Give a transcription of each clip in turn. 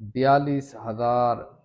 42,000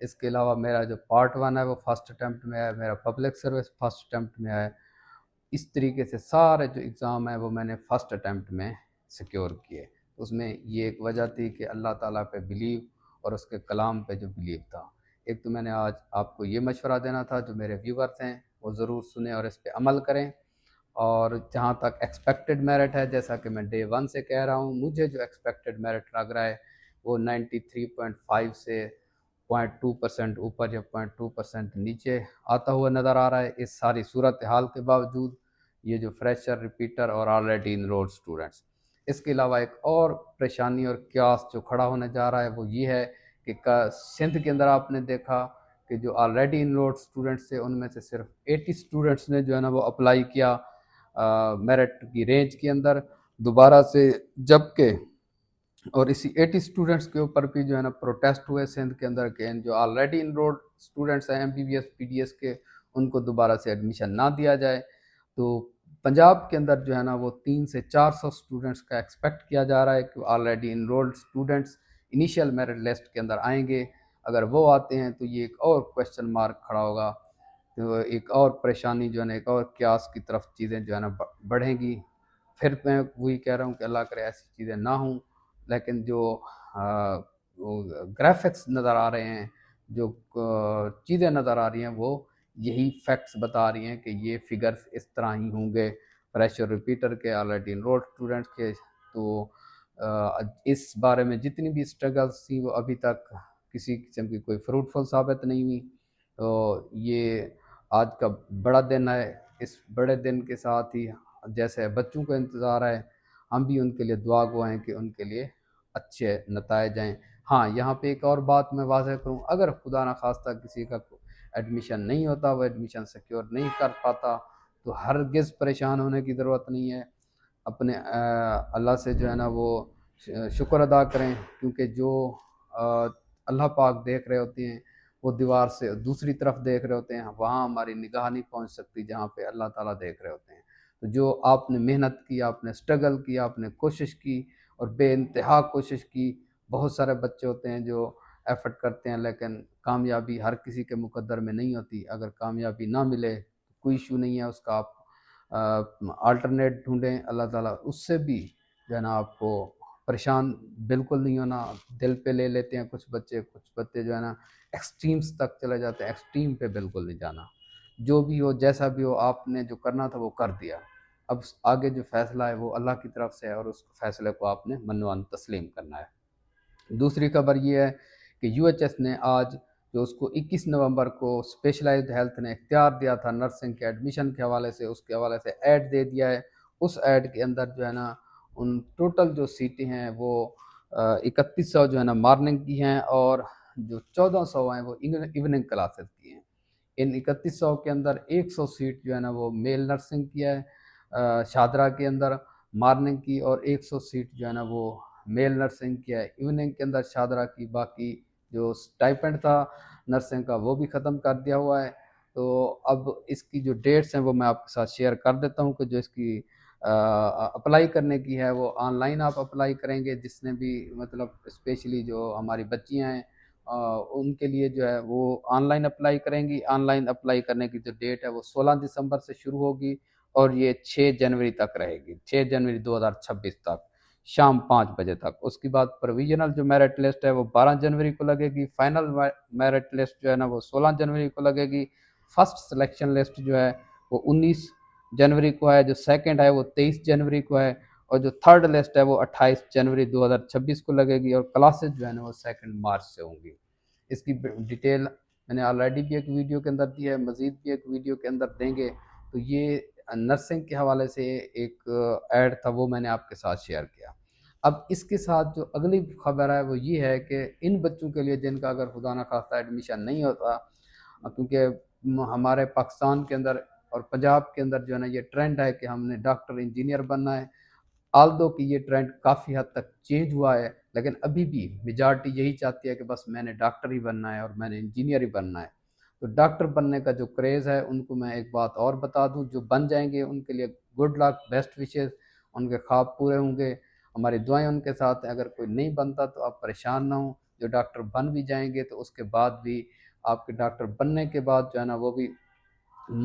اس کے علاوہ میرا جو پارٹ 1 ہے وہ فرسٹ اٹیمپٹ میں ہے، میرا پبلک سروس فرسٹ اٹیمپٹ میں ہے۔ اس طریقے سے سارے جو ایگزام ہیں وہ میں نے فرسٹ اٹیمپٹ میں سیکیور کیے۔ اس میں یہ ایک وجہ تھی کہ اللہ تعالیٰ پہ بلیو اور اس کے کلام پہ جو بلیو تھا۔ ایک تو میں نے آج آپ کو یہ مشورہ دینا تھا، جو میرے ویورز ہیں وہ ضرور سنیں اور اس پہ عمل کریں۔ اور جہاں تک ایکسپیکٹڈ میرٹ ہے، جیسا کہ میں ڈے 1 سے کہہ رہا ہوں، مجھے جو ایکسپیکٹڈ میرٹ لگ رہا ہے وہ 93.5 سے 0.2% اوپر یا 0.2% نیچے آتا ہوا نظر آ رہا ہے۔ اس ساری صورتحال کے باوجود یہ جو فریشر، ریپیٹر اور آلریڈی انرولڈ اسٹوڈنٹس، اس کے علاوہ ایک اور پریشانی اور قیاس جو کھڑا ہونے جا رہا ہے وہ یہ ہے کہ سندھ کے اندر آپ نے دیکھا کہ جو آلریڈی انرولڈ اسٹوڈنٹس تھے ان میں سے صرف 80 اسٹوڈنٹس نے جو ہے نا وہ اپلائی کیا میرٹ کی رینج کے اندر دوبارہ سے، جبکہ اور اسی 80 اسٹوڈنٹس کے اوپر بھی جو ہے نا پروٹیسٹ ہوئے سندھ کے اندر کہ جو آلریڈی انرولڈ اسٹوڈنٹس ہیں MBBS PDS کے، ان کو دوبارہ سے ایڈمیشن نہ دیا جائے۔ تو پنجاب کے اندر جو ہے نا وہ 300 سے 400 اسٹوڈنٹس کا ایکسپیکٹ کیا جا رہا ہے کہ already enrolled students initial merit list کے اندر آئیں گے۔ اگر وہ آتے ہیں تو یہ ایک اور کویشچن مارک کھڑا ہوگا، تو ایک اور پریشانی جو ہے نا، ایک اور قیاس کی طرف چیزیں جو ہے نا بڑھیں گی۔ پھر میں وہی کہہ رہا ہوں کہ اللہ کرے ایسی چیزیں نہ ہوں، لیکن جو گرافکس نظر آ رہے ہیں، جو چیزیں نظر آ رہی ہیں، وہ یہی فیکٹس بتا رہی ہیں کہ یہ فگرز اس طرح ہی ہوں گے فریشر، ریپیٹر کے، آلریڈی انرولڈ اسٹوڈنٹس کے۔ تو اس بارے میں جتنی بھی اسٹرگلس تھیں وہ ابھی تک کسی قسم کی کوئی فروٹفل ثابت نہیں ہوئی۔ تو یہ آج کا بڑا دن ہے۔ اس بڑے دن کے ساتھ ہی جیسے بچوں کو انتظار ہے، ہم بھی ان کے لیے دعا گو ہیں کہ ان کے لیے اچھے نتائج آئیں۔ ہاں، یہاں پہ ایک اور بات میں واضح کروں، اگر خدا نخواستہ کسی کا ایڈمیشن نہیں ہوتا، وہ ایڈمیشن سیکیور نہیں کر پاتا، تو ہرگز پریشان ہونے کی ضرورت نہیں ہے۔ اپنے اللہ سے جو ہے نا وہ شکر ادا کریں، کیونکہ جو اللہ پاک دیکھ رہے ہوتے ہیں وہ دیوار سے دوسری طرف دیکھ رہے ہوتے ہیں، وہاں ہماری نگاہ نہیں پہنچ سکتی جہاں پہ اللہ تعالیٰ دیکھ رہے ہوتے ہیں۔ تو جو آپ نے محنت کی، آپ نے اسٹرگل کی، آپ نے کوشش کی اور بے انتہا کوشش کی، بہت سارے بچے ہوتے ہیں جو ایفرٹ کرتے ہیں لیکن کامیابی ہر کسی کے مقدر میں نہیں ہوتی۔ اگر کامیابی نہ ملے تو کوئی ایشو نہیں ہے، اس کا آپ آلٹرنیٹ ڈھونڈیں۔ اللہ تعالیٰ اس سے بھی جو ہے نا آپ کو پریشان بالکل نہیں ہونا۔ دل پہ لے لیتے ہیں کچھ بچے جو ہے نا ایکسٹریمز تک چلے جاتے ہیں، ایکسٹریم پہ بالکل نہیں جانا۔ جو بھی ہو، جیسا بھی ہو، آپ نے جو کرنا تھا وہ کر دیا۔ اب آگے جو فیصلہ ہے وہ اللہ کی طرف سے ہے، اور اس فیصلے کو آپ نے منوان تسلیم کرنا ہے۔ دوسری خبر یہ ہے کہ UHS نے آج جو اس کو 21 نومبر کو اسپیشلائزڈ ہیلتھ نے اختیار دیا تھا نرسنگ کے ایڈمیشن کے حوالے سے، اس کے حوالے سے ایڈ دے دیا ہے۔ اس ایڈ کے اندر جو ہے نا ان ٹوٹل جو سیٹیں ہیں وہ 3100 جو ہے نا مارننگ کی ہیں، اور جو 1400 ہیں وہ ایوننگ کلاسز کی ہیں۔ ان 3100 کے اندر 100 سیٹ جو ہے نا وہ میل نرسنگ کی ہے شاہدرہ کے اندر مارننگ کی، اور 100 سیٹ جو ہے نا وہ میل نرسنگ کی ہے ایوننگ کے اندر شاہدرہ کی۔ باقی جو سٹائپنڈ تھا نرسنگ کا وہ بھی ختم کر دیا ہوا ہے۔ تو اب اس کی جو ڈیٹس ہیں وہ میں آپ کے ساتھ شیئر کر دیتا ہوں کہ جو اس کی اپلائی کرنے کی ہے وہ آن لائن آپ اپلائی کریں گے، جس نے بھی مطلب اسپیشلی جو ہماری بچیاں ہیں ان کے لیے جو ہے وہ آن لائن اپلائی کریں گی۔ آن لائن اپلائی کرنے کی جو ڈیٹ ہے وہ 16 دسمبر سے شروع ہوگی اور یہ 6 جنوری تک رہے گی، 6 جنوری 2026 تک شام 5 بجے تک۔ اس کے بعد پرویژنل جو میرٹ لسٹ ہے وہ 12 جنوری کو لگے گی، فائنل میرٹ لسٹ جو ہے نا وہ 16 جنوری کو لگے گی، فرسٹ سلیکشن لسٹ جو ہے وہ 19 جنوری کو ہے، جو سیکنڈ ہے وہ 23 جنوری کو ہے، اور جو تھرڈ لسٹ ہے وہ 28 جنوری 2026 کو لگے گی، اور کلاسز جو ہے نا وہ 2 مارچ سے ہوں گی۔ اس کی ڈیٹیل میں نے آلریڈی بھی ایک ویڈیو کے اندر دی ہے، مزید بھی ایک ویڈیو کے اندر دیں گے۔ تو یہ نرسنگ کے حوالے سے ایک ایڈ تھا، وہ میں نے آپ کے ساتھ شیئر کیا۔ اب اس کے ساتھ جو اگلی خبر ہے وہ یہ ہے کہ ان بچوں کے لیے جن کا اگر خدا نخواستہ ایڈمیشن نہیں ہوتا، کیونکہ ہمارے پاکستان کے اندر اور پنجاب کے اندر جو ہے نا یہ ٹرینڈ ہے کہ ہم نے ڈاکٹر انجینئر بننا ہے، آلدو کہ یہ ٹرینڈ کافی حد تک چینج ہوا ہے، لیکن ابھی بھی میجارٹی یہی چاہتی ہے کہ بس میں نے ڈاکٹر ہی بننا ہے اور میں نے انجینئر ہی بننا ہے۔ تو ڈاکٹر بننے کا جو کریز ہے، ان کو میں ایک بات اور بتا دوں، جو بن جائیں گے ان کے لیے گڈ لک، بیسٹ وشز، ان کے خواب پورے ہوں گے، ہماری دعائیں ان کے ساتھ ہیں۔ اگر کوئی نہیں بنتا تو آپ پریشان نہ ہوں، جو ڈاکٹر بن بھی جائیں گے تو اس کے بعد بھی آپ کے ڈاکٹر بننے کے بعد جو ہے نا وہ بھی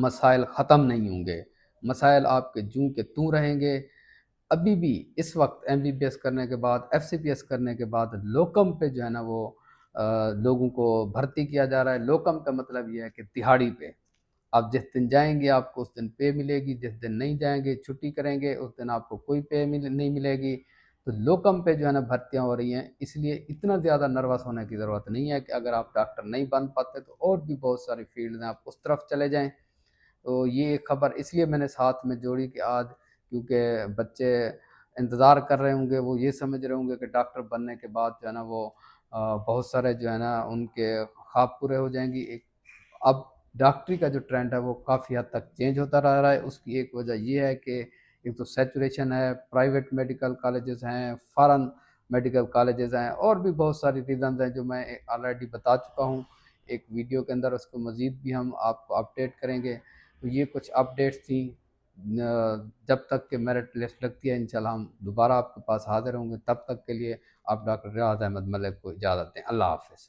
مسائل ختم نہیں ہوں گے، مسائل آپ کے جوں کے توں رہیں گے۔ ابھی بھی اس وقت ایم بی بی ایس کرنے کے بعد، ایف سی پی ایس کرنے کے بعد لوکم پہ جو ہے نا وہ لوگوں کو بھرتی کیا جا رہا ہے۔ لوکم کا مطلب یہ ہے کہ دہاڑی پہ، آپ جس دن جائیں گے آپ کو اس دن پے ملے گی، جس دن نہیں جائیں گے چھٹی کریں گے اس دن آپ کو کوئی پے نہیں ملے گی۔ تو لوکم پہ جو ہے نا بھرتیاں ہو رہی ہیں، اس لیے اتنا زیادہ نروس ہونے کی ضرورت نہیں ہے کہ اگر آپ ڈاکٹر نہیں بن پاتے تو اور بھی بہت ساری فیلڈ ہیں، آپ اس طرف چلے جائیں۔ تو یہ ایک خبر اس لیے میں نے ساتھ میں جوڑی کہ آج کیونکہ بچے انتظار کر رہے ہوں گے، وہ یہ سمجھ رہے ہوں گے کہ ڈاکٹر بننے کے بعد جو ہے نا وہ بہت سارے جو ہے نا ان کے خواب پورے ہو جائیں گی۔ اب ڈاکٹری کا جو ٹرینڈ ہے وہ کافی حد تک چینج ہوتا رہ رہا ہے۔ اس کی ایک وجہ یہ ہے کہ ایک تو سیچوریشن ہے، پرائیویٹ میڈیکل کالجز ہیں، فارن میڈیکل کالجز ہیں، اور بھی بہت ساری ریزنز ہیں جو میں آلریڈی بتا چکا ہوں ایک ویڈیو کے اندر، اس کو مزید بھی ہم آپ کو اپڈیٹ کریں گے۔ تو یہ کچھ اپڈیٹس تھیں، جب تک کہ میرٹ لسٹ لگتی ہے انشاءاللہ ہم دوبارہ آپ کے پاس حاضر ہوں گے۔ تب تک کے لیے آپ ڈاکٹر ریاض احمد ملک کو اجازت دیں۔ اللہ حافظ۔